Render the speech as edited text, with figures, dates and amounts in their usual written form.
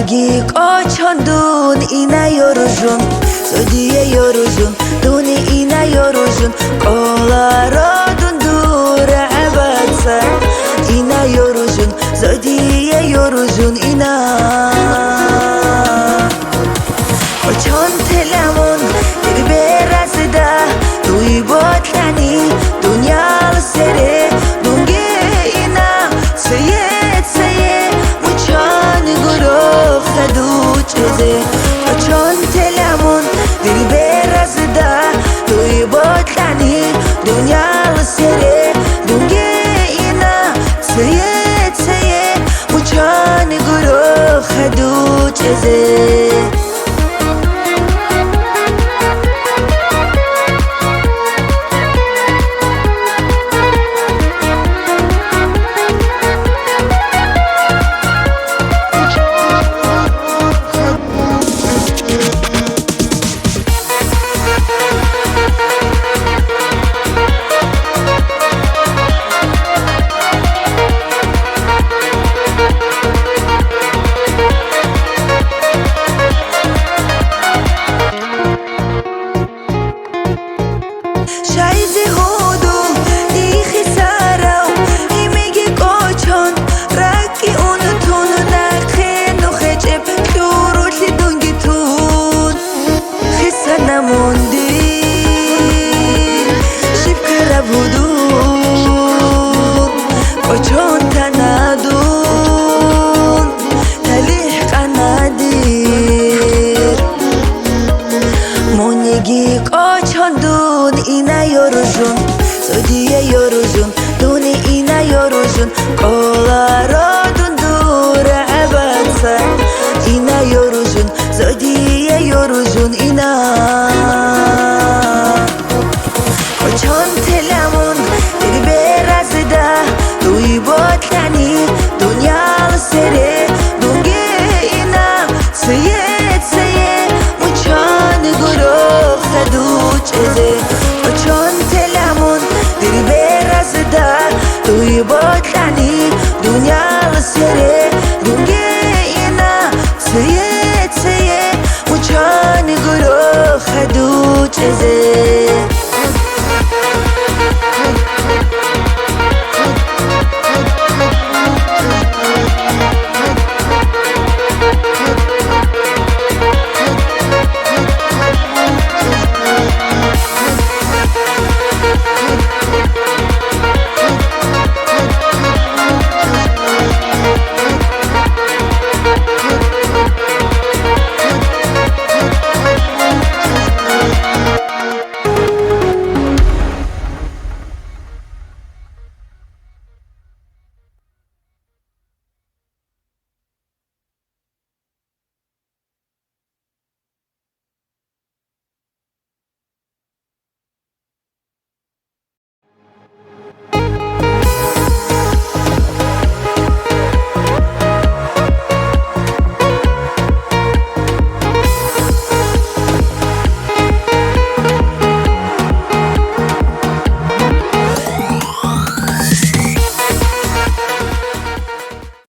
Monigi qochondun ina yorujun Zodiye yorujun Duni ina yorujun Qolarodun dura abatsa Ina yorujun Zodiye yorujun ina Qochon telamon Dirberazida Dui botlani Dunyal sere Dunge ina Sayet Muchan guruf khadu cheze Qochon telamon Dirberazida Dui botlani Dunyal sere Dunge ina Sayet Muchan guruf khadu cheze شایزه هودو دیخی سراو هیمگی قاچان رکی اونتون نخه نخه جب کرولی دونگی تون خیسا نموندی شیب کرب هودون قاچان تنادون تلیح قنادیر مونگی قاچاندون ina yorujun Zodiye yorujun Duni ina yorujun Qolarodun dura abatsa Ina yorujun Zodiye yorujun ina Qochon telamon Dirberazida Dui botlani Dunyal sere Dunge ina Sayet Muchan guruf khadu cheze